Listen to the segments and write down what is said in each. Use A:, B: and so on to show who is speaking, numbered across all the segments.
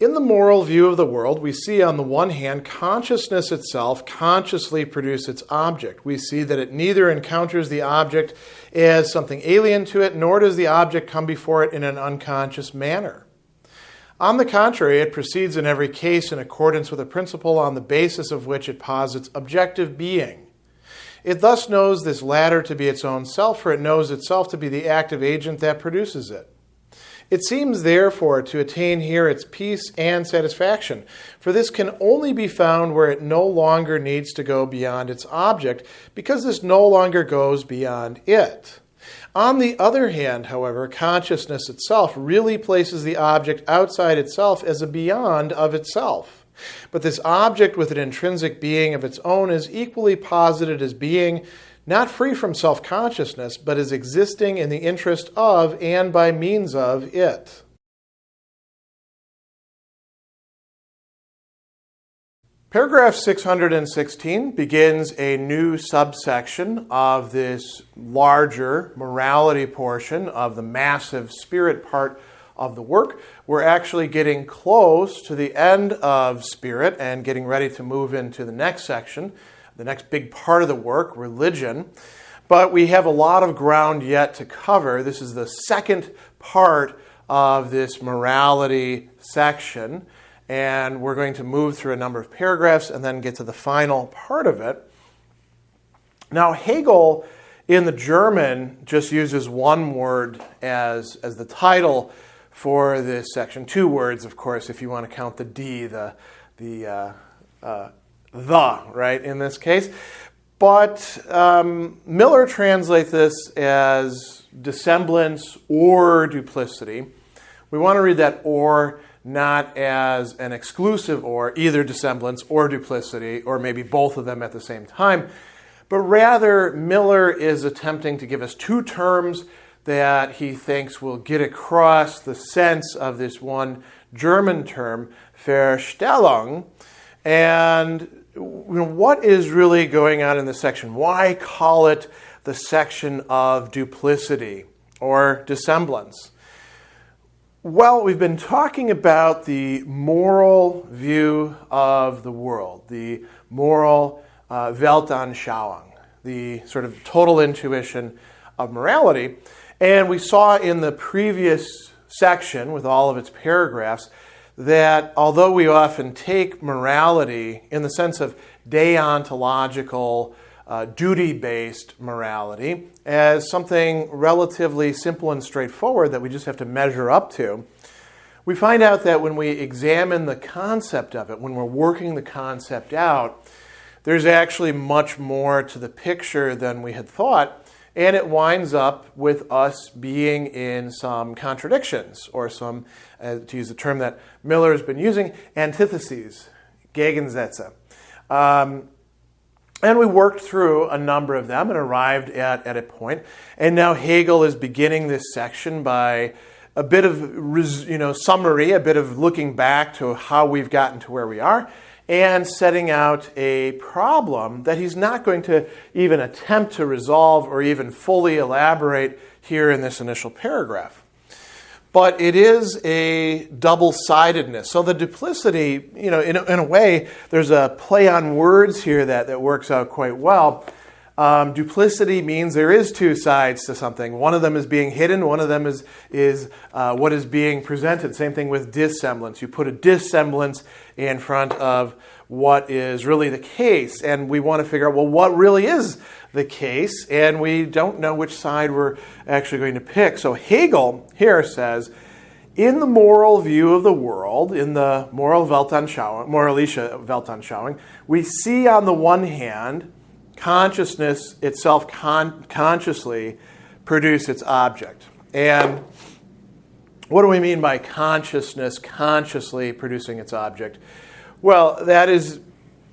A: In the moral view of the world, we see on the one hand consciousness itself consciously produce its object. We see that it neither encounters the object as something alien to it, nor does the object come before it in an unconscious manner. On the contrary, it proceeds in every case in accordance with a principle on the basis of which it posits objective being. It thus knows this latter to be its own self, for it knows itself to be the active agent that produces it. It seems, therefore, to attain here its peace and satisfaction, for this can only be found where it no longer needs to go beyond its object, because this no longer goes beyond it. On the other hand, however, consciousness itself really places the object outside itself as a beyond of itself. But this object with an intrinsic being of its own is equally posited as being, not free from self-consciousness, but as existing in the interest of and by means of it. Paragraph 616 begins a new subsection of this larger morality portion of the massive spirit part of the work. We're actually getting close to the end of spirit and getting ready to move into the next section, the next big part of the work, religion. But we have a lot of ground yet to cover. This is the second part of this morality section. And we're going to move through a number of paragraphs and then get to the final part of it. Now, Hegel in the German just uses one word as the title for this section. Two words, of course, if you want to count the D, the, right, in this case. But Miller translates this as dissemblance or duplicity. We want to read that or not as an exclusive or, either dissemblance or duplicity, or maybe both of them at the same time. But rather, Miller is attempting to give us two terms that he thinks will get across the sense of this one German term, Verstellung. And what is really going on in this section? Why call it the section of duplicity or dissemblance? Well, we've been talking about the moral view of the world, the moral Weltanschauung, the sort of total intuition of morality. And we saw in the previous section, with all of its paragraphs, that although we often take morality in the sense of deontological, duty-based morality as something relatively simple and straightforward that we just have to measure up to, we find out that when we examine the concept of it, when we're working the concept out, there's actually much more to the picture than we had thought, and it winds up with us being in some contradictions, or some, to use the term that Miller has been using, antitheses, Gegensätze. And we worked through a number of them and arrived at a point. And now Hegel is beginning this section by a bit of summary, a bit of looking back to how we've gotten to where we are, and setting out a problem that he's not going to even attempt to resolve or even fully elaborate here in this initial paragraph. But it is a double-sidedness. So the duplicity, in a way, there's a play on words here that works out quite well. Duplicity means there is two sides to something. One of them is being hidden. One of them is what is being presented. Same thing with dissemblance. You put a dissemblance in front of what is really the case. And we want to figure out, well, what really is the case? And we don't know which side we're actually going to pick. So Hegel here says, in the moral view of the world, in the moral Weltanschauung, moralische Weltanschauung, we see on the one hand consciousness itself consciously produce its object. And what do we mean by consciousness consciously producing its object? Well, that is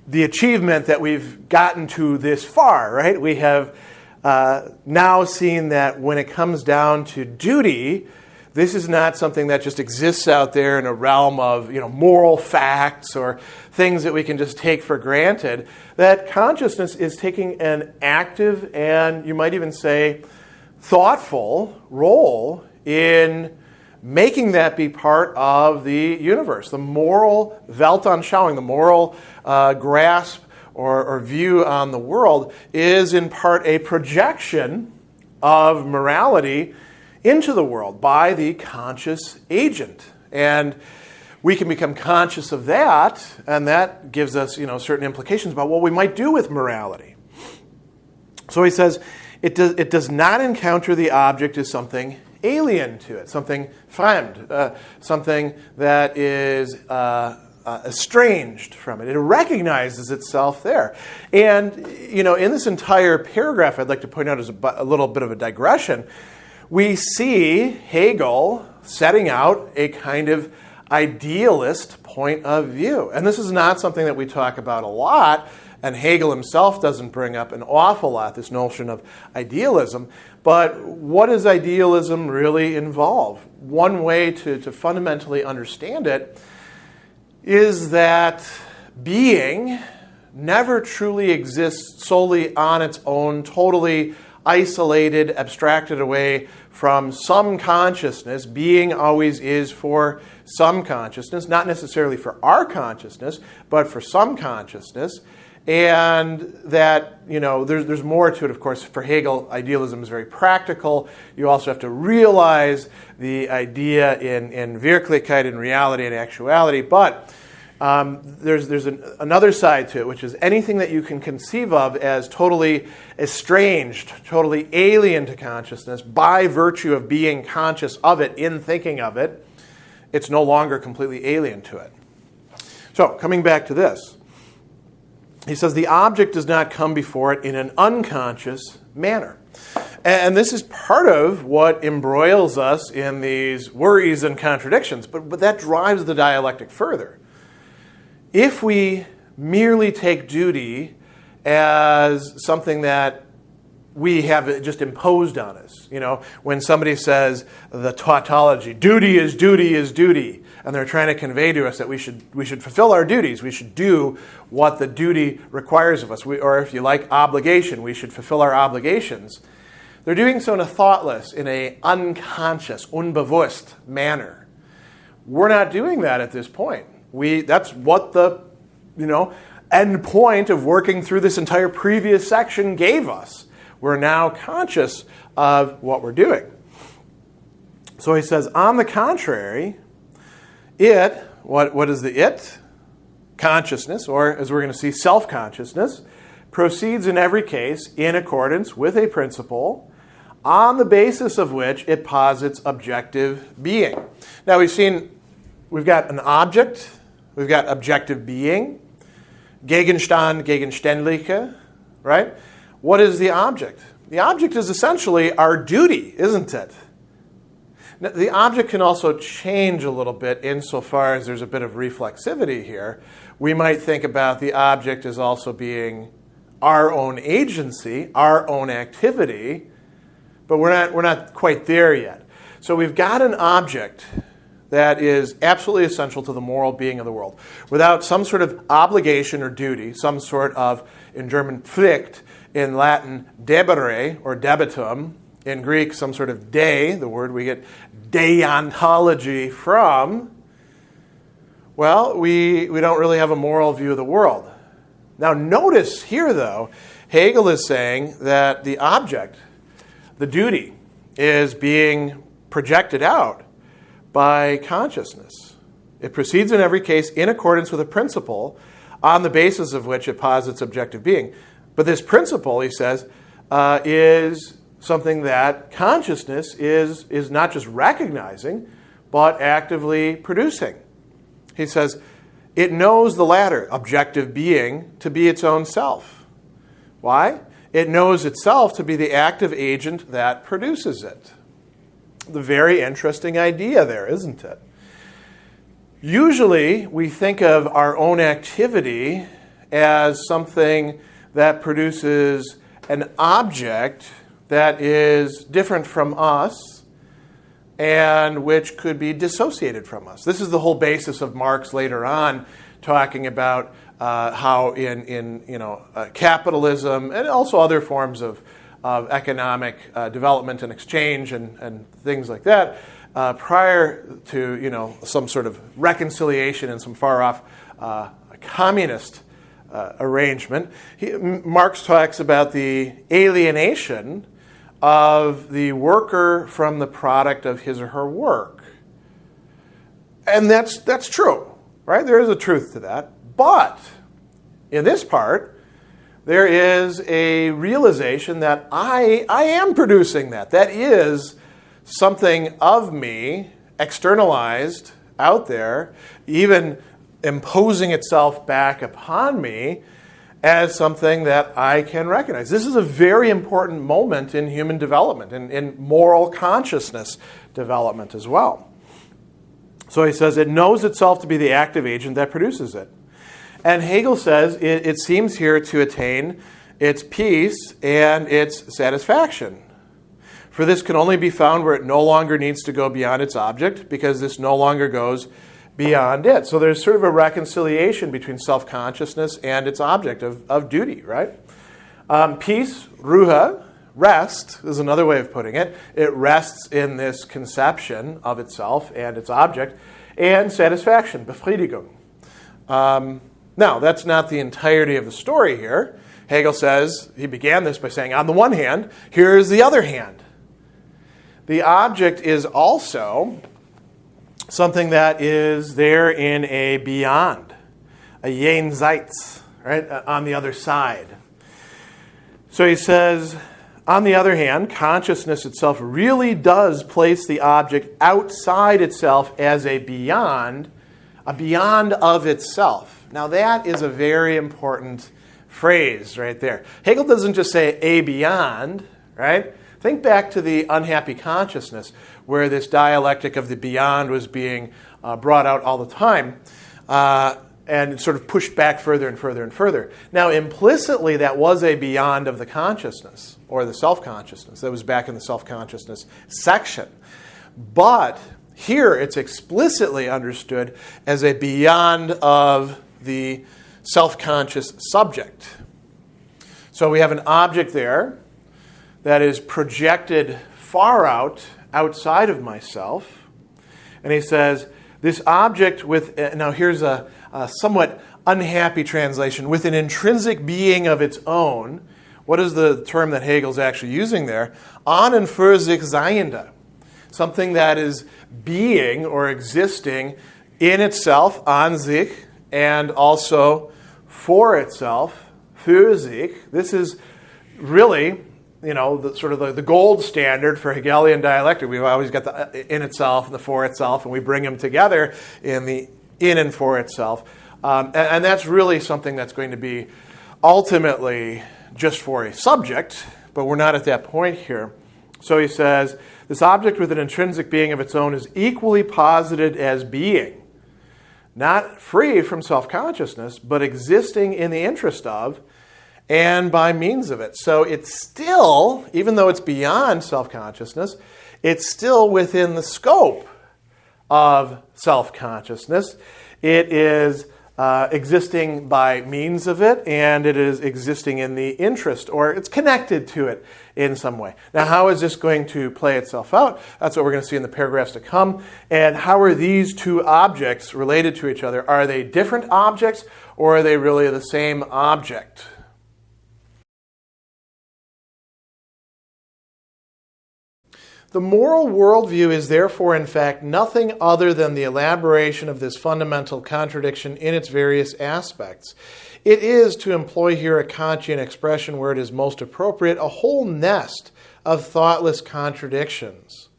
A: the achievement that we've gotten to this far, right? We have now seen that when it comes down to duty, this is not something that just exists out there in a realm of moral facts or things that we can just take for granted. That consciousness is taking an active and, you might even say, thoughtful role in making that be part of the universe. The moral Weltanschauung, the moral grasp or view on the world, is in part a projection of morality into the world by the conscious agent. And we can become conscious of that, and that gives us, certain implications about what we might do with morality. So he says, it does not encounter the object as something alien to it, something fremd, something that is estranged from it. It recognizes itself there. And, in this entire paragraph, I'd like to point out as a little bit of a digression, we see Hegel setting out a kind of idealist point of view. And this is not something that we talk about a lot, and Hegel himself doesn't bring up an awful lot, this notion of idealism. But what does idealism really involve? One way to fundamentally understand it is that being never truly exists solely on its own, totally isolated, abstracted away from some consciousness. Being always is for some consciousness, not necessarily for our consciousness, but for some consciousness. And that, there's more to it, of course. For Hegel, idealism is very practical. You also have to realize the idea in Wirklichkeit, in reality and actuality. But there's another side to it, which is anything that you can conceive of as totally estranged, totally alien to consciousness by virtue of being conscious of it, in thinking of it, it's no longer completely alien to it. So, coming back to this, he says the object does not come before it in an unconscious manner. And this is part of what embroils us in these worries and contradictions, but that drives the dialectic further. If we merely take duty as something that we have just imposed on us, when somebody says the tautology, duty is duty is duty, and they're trying to convey to us that we should fulfill our duties, we should do what the duty requires of us, or if you like, obligation, we should fulfill our obligations. They're doing so in a thoughtless, in a unconscious, unbewusst manner. We're not doing that at this point. That's what the end point of working through this entire previous section gave us. We're now conscious of what we're doing. So he says, on the contrary, what is the it? Consciousness, or as we're going to see, self-consciousness, proceeds in every case in accordance with a principle on the basis of which it posits objective being. Now we've got an object, we've got objective being, Gegenstand, Gegenständliche, right? What is the object? The object is essentially our duty, isn't it? Now, the object can also change a little bit insofar as there's a bit of reflexivity here. We might think about the object as also being our own agency, our own activity, but we're not quite there yet. So we've got an object that is absolutely essential to the moral being of the world. Without some sort of obligation or duty, some sort of, in German, Pflicht, in Latin, debere or debitum, in Greek, some sort of de, the word we get deontology from, well, we don't really have a moral view of the world. Now notice here, though, Hegel is saying that the object, the duty, is being projected out by consciousness. It proceeds in every case in accordance with a principle on the basis of which it posits objective being. But this principle, he says, is something that consciousness is not just recognizing, but actively producing. He says, it knows the latter, objective being, to be its own self. Why? It knows itself to be the active agent that produces it. The very interesting idea there, isn't it? Usually, we think of our own activity as something that produces an object that is different from us and which could be dissociated from us. This is the whole basis of Marx later on, talking about how in capitalism and also other forms of economic development and exchange and things like that, prior to some sort of reconciliation in some far-off communist arrangement, Marx talks about the alienation of the worker from the product of his or her work. And that's true, right? There is a truth to that. But in this part, there is a realization that I am producing that. That is something of me, externalized out there, even imposing itself back upon me as something that I can recognize. This is a very important moment in human development, in moral consciousness development as well. So he says it knows itself to be the active agent that produces it. And Hegel says it seems here to attain its peace and its satisfaction. For this can only be found where it no longer needs to go beyond its object, because this no longer goes beyond it. So there's sort of a reconciliation between self-consciousness and its object of duty, right? Peace, ruha, rest, is another way of putting it. It rests in this conception of itself and its object. And satisfaction, Befriedigung. Now, that's not the entirety of the story here. Hegel says, he began this by saying, on the one hand, here is the other hand. The object is also something that is there in a beyond, a jenseits, right, on the other side. So he says, on the other hand, consciousness itself really does place the object outside itself as a beyond of itself. Now that is a very important phrase right there. Hegel doesn't just say a beyond, right? Think back to the unhappy consciousness, where this dialectic of the beyond was being brought out all the time and sort of pushed back further and further and further. Now, implicitly, that was a beyond of the consciousness, or the self-consciousness. That was back in the self-consciousness section. But here, it's explicitly understood as a beyond of the self-conscious subject. So we have an object there that is projected far outside of myself. And he says, this object with, now here's a somewhat unhappy translation, with an intrinsic being of its own. What is the term that Hegel's actually using there? An und für sich seiende. Something that is being or existing in itself, an sich, and also for itself, für sich. This is really, the gold standard for Hegelian dialectic. We've always got the in itself and the for itself, and we bring them together in the in and for itself. And that's really something that's going to be ultimately just for a subject, but we're not at that point here. So he says, this object with an intrinsic being of its own is equally posited as being, not free from self-consciousness, but existing in the interest of and by means of it. So it's still, even though it's beyond self-consciousness, it's still within the scope of self-consciousness. It is existing by means of it, and it is existing in the interest, or it's connected to it in some way. Now, how is this going to play itself out? That's what we're going to see in the paragraphs to come. And how are these two objects related to each other? Are they different objects, or are they really the same object? The moral worldview is therefore, in fact, nothing other than the elaboration of this fundamental contradiction in its various aspects. It is, to employ here a Kantian expression where it is most appropriate, a whole nest of thoughtless contradictions.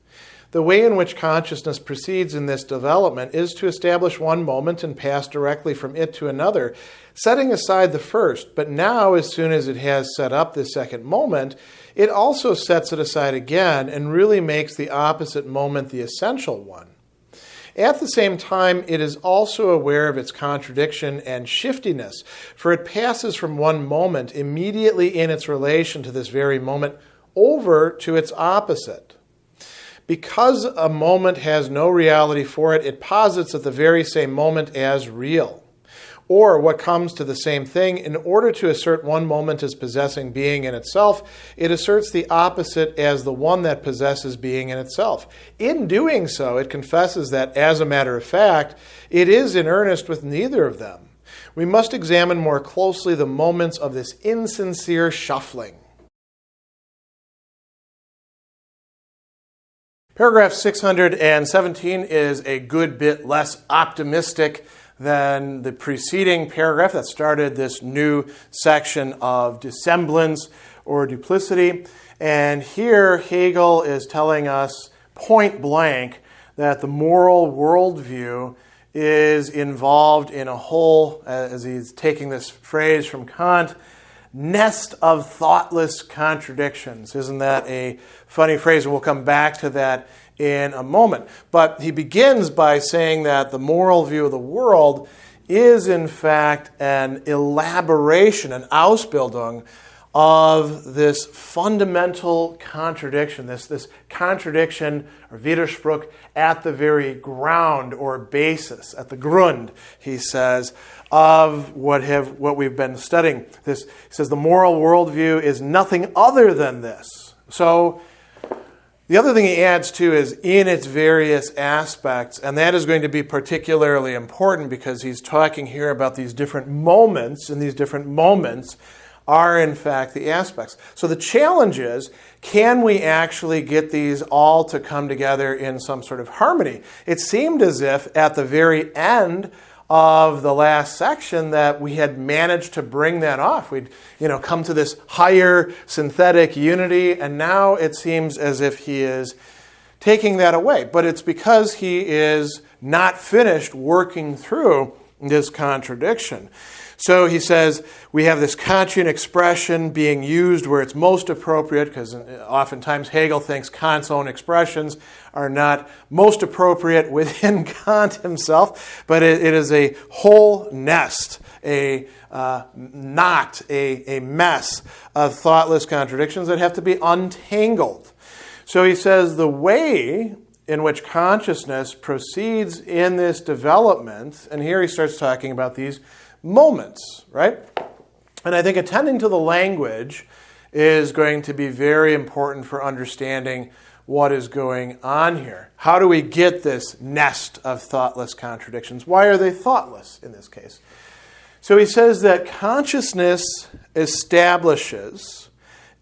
A: The way in which consciousness proceeds in this development is to establish one moment and pass directly from it to another, setting aside the first. But now, as soon as it has set up this second moment, it also sets it aside again and really makes the opposite moment the essential one. At the same time, it is also aware of its contradiction and shiftiness, for it passes from one moment immediately in its relation to this very moment over to its opposite. Because a moment has no reality for it, it posits at the very same moment as real. or what comes to the same thing. In order to assert one moment as possessing being in itself, it asserts the opposite as the one that possesses being in itself. In doing so, it confesses that, as a matter of fact, it is in earnest with neither of them. We must examine more closely the moments of this insincere shuffling. Paragraph 617 is a good bit less optimistic than the preceding paragraph that started this new section of dissemblance or duplicity. And here Hegel is telling us point blank that the moral worldview is involved in a whole, as he's taking this phrase from Kant, nest of thoughtless contradictions. Isn't that a funny phrase? And we'll come back to that in a moment. But he begins by saying that the moral view of the world is, in fact, an elaboration, an Ausbildung of this fundamental contradiction, this contradiction or Widerspruch at the very ground or basis, at the Grund, he says, of what we've been studying. He says the moral worldview is nothing other than this. So the other thing he adds too is in its various aspects, and that is going to be particularly important because he's talking here about these different moments, and these different moments are in fact the aspects. So the challenge is, can we actually get these all to come together in some sort of harmony? It seemed as if at the very end of the last section that we had managed to bring that off. We'd come to this higher synthetic unity, and now it seems as if he is taking that away. But it's because he is not finished working through this contradiction. So he says we have this Kantian expression being used where it's most appropriate, because oftentimes Hegel thinks Kant's own expressions are not most appropriate within Kant himself, but it is a whole nest, a knot, a mess of thoughtless contradictions that have to be untangled. So he says the way in which consciousness proceeds in this development, and here he starts talking about these moments, right? And I think attending to the language is going to be very important for understanding what is going on here. How do we get this nest of thoughtless contradictions? Why are they thoughtless in this case? So he says that consciousness establishes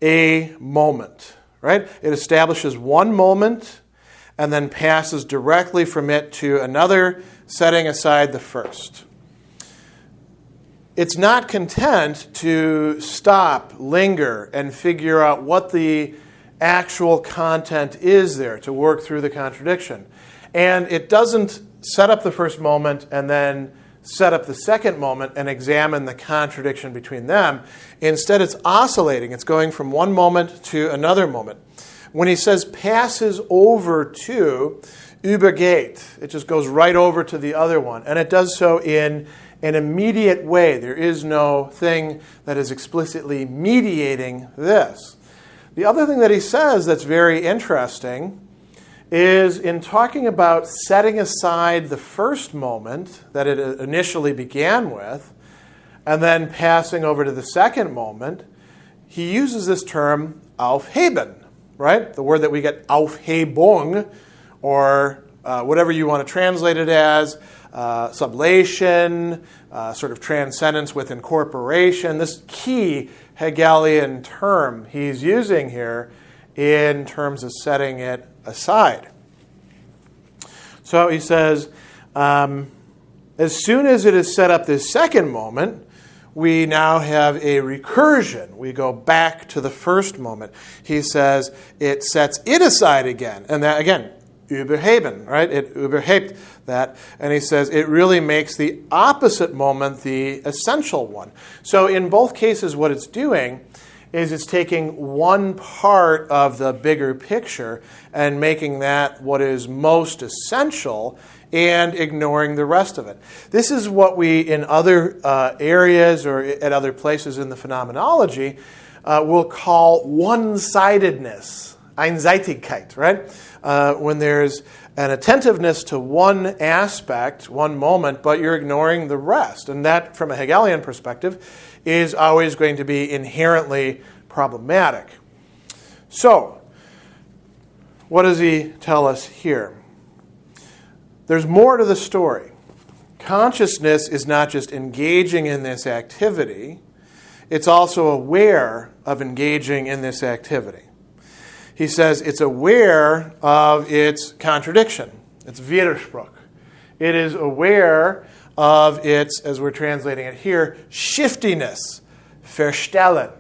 A: a moment, right? It establishes one moment and then passes directly from it to another, setting aside the first. It's not content to stop, linger, and figure out what the actual content is there to work through the contradiction. And it doesn't set up the first moment and then set up the second moment and examine the contradiction between them. Instead, it's oscillating. It's going from one moment to another moment. When he says passes over to, übergeht, it just goes right over to the other one. And it does so in an immediate way. There is no thing that is explicitly mediating this. The other thing that he says that's very interesting is in talking about setting aside the first moment that it initially began with and then passing over to the second moment, he uses this term aufheben, right? The word that we get Aufhebung, or whatever you want to translate it as, sublation, sort of transcendence with incorporation. This key Hegelian term he's using here in terms of setting it aside. So he says, as soon as it is set up this second moment, we now have a recursion. We go back to the first moment. He says it sets it aside again. And that, again, überheben, right? It überhebt that. And he says it really makes the opposite moment the essential one. So in both cases, what it's doing is it's taking one part of the bigger picture and making that what is most essential and ignoring the rest of it. This is what we, in other areas or at other places in the phenomenology, will call one-sidedness, Einseitigkeit, right? When there's an attentiveness to one aspect, one moment, but you're ignoring the rest. And that, from a Hegelian perspective, is always going to be inherently problematic. So, what does he tell us here? There's more to the story. Consciousness is not just engaging in this activity, it's also aware of engaging in this activity. He says it's aware of its contradiction, its Widerspruch. It is aware of its, as we're translating it here, shiftiness, verstellen.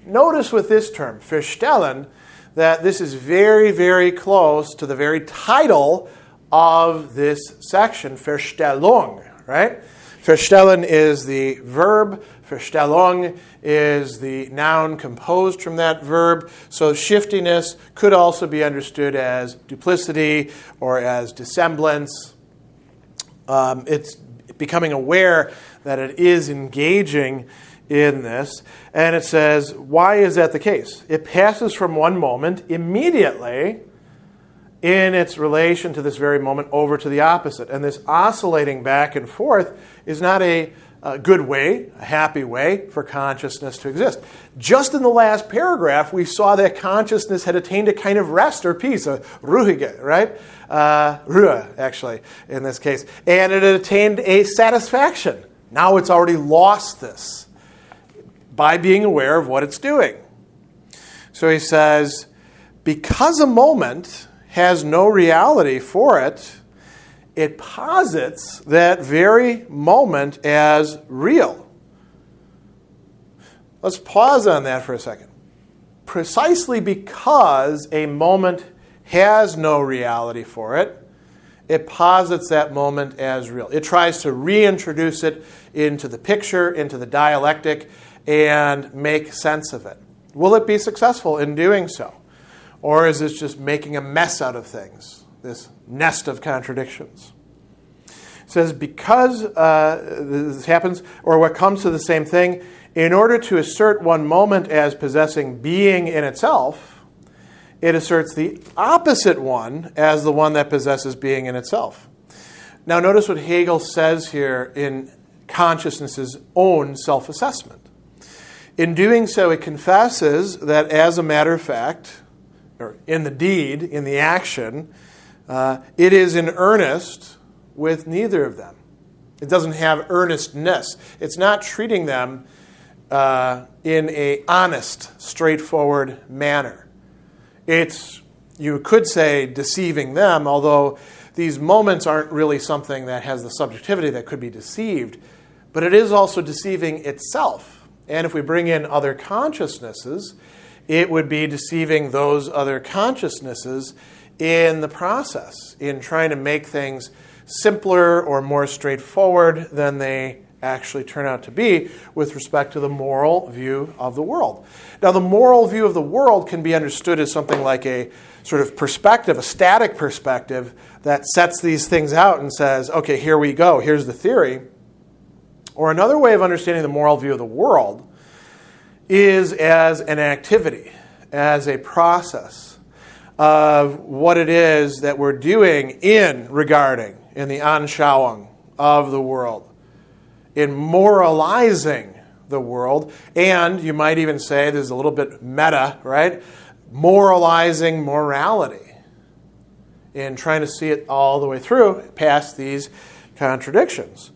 A: Notice with this term, verstellen, that this is very, very close to the very title of this section, Verstellung, right? Verstellen is the verb. Verstellung is the noun composed from that verb. So shiftiness could also be understood as duplicity or as dissemblance. It's becoming aware that it is engaging in this. And it says, why is that the case? It passes from one moment immediately in its relation to this very moment over to the opposite. And this oscillating back and forth is not a good way, a happy way for consciousness to exist. Just in the last paragraph, we saw that consciousness had attained a kind of rest or peace, a Ruhige, right? Ruhe, actually, in this case. And it had attained a satisfaction. Now it's already lost this by being aware of what it's doing. So he says, because a moment has no reality for it, it posits that very moment as real. Let's pause on that for a second. Precisely because a moment has no reality for it, it posits that moment as real. It tries to reintroduce it into the picture, into the dialectic, and make sense of it. Will it be successful in doing so? Or is this just making a mess out of things, this nest of contradictions? It says, because this happens, or what comes to the same thing, in order to assert one moment as possessing being in itself, it asserts the opposite one as the one that possesses being in itself. Now notice what Hegel says here in consciousness's own self-assessment. In doing so, it confesses that as a matter of fact, or in the deed, in the action, it is in earnest with neither of them. It doesn't have earnestness. It's not treating them in an honest, straightforward manner. It's, you could say, deceiving them, although these moments aren't really something that has the subjectivity that could be deceived, but it is also deceiving itself. And if we bring in other consciousnesses, it would be deceiving those other consciousnesses in the process, in trying to make things simpler or more straightforward than they actually turn out to be with respect to the moral view of the world. Now, the moral view of the world can be understood as something like a sort of perspective, a static perspective that sets these things out and says, okay, here we go, here's the theory. Or another way of understanding the moral view of the world is as an activity, as a process of what it is that we're doing in regarding, in the Anschauung of the world, in moralizing the world, and you might even say, there's a little bit meta, right? Moralizing morality, in trying to see it all the way through, past these contradictions.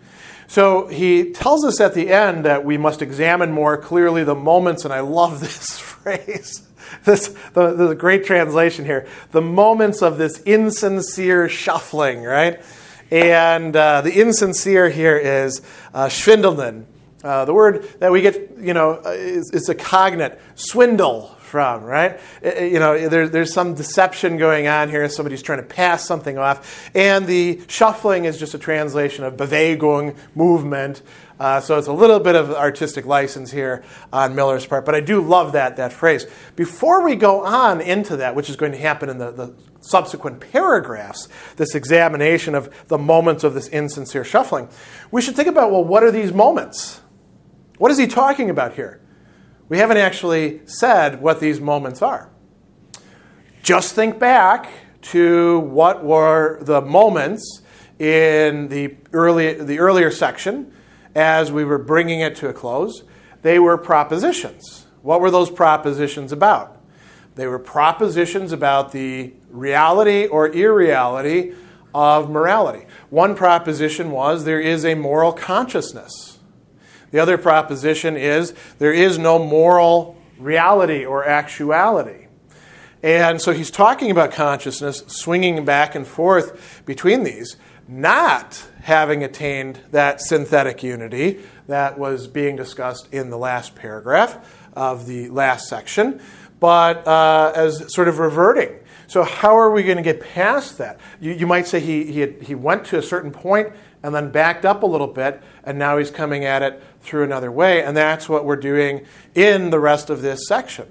A: So he tells us at the end that we must examine more clearly the moments, and I love this phrase, the great translation here, the moments of this insincere shuffling, right? And the insincere here is schwindeln. The word that we get, is a cognate, swindle from, right? There's some deception going on here. Somebody's trying to pass something off. And the shuffling is just a translation of Bewegung, movement. So it's a little bit of artistic license here on Miller's part. But I do love that phrase. Before we go on into that, which is going to happen in the subsequent paragraphs, this examination of the moments of this insincere shuffling, we should think about, well, what are these moments? What is he talking about here? We haven't actually said what these moments are. Just think back to what were the moments in the earlier section as we were bringing it to a close. They were propositions. What were those propositions about? They were propositions about the reality or irreality of morality. One proposition was there is a moral consciousness. The other proposition is there is no moral reality or actuality. And so he's talking about consciousness, swinging back and forth between these, not having attained that synthetic unity that was being discussed in the last paragraph of the last section, but as sort of reverting. So how are we going to get past that? You might say he went to a certain point and then backed up a little bit, and now he's coming at it through another way, and that's what we're doing in the rest of this section.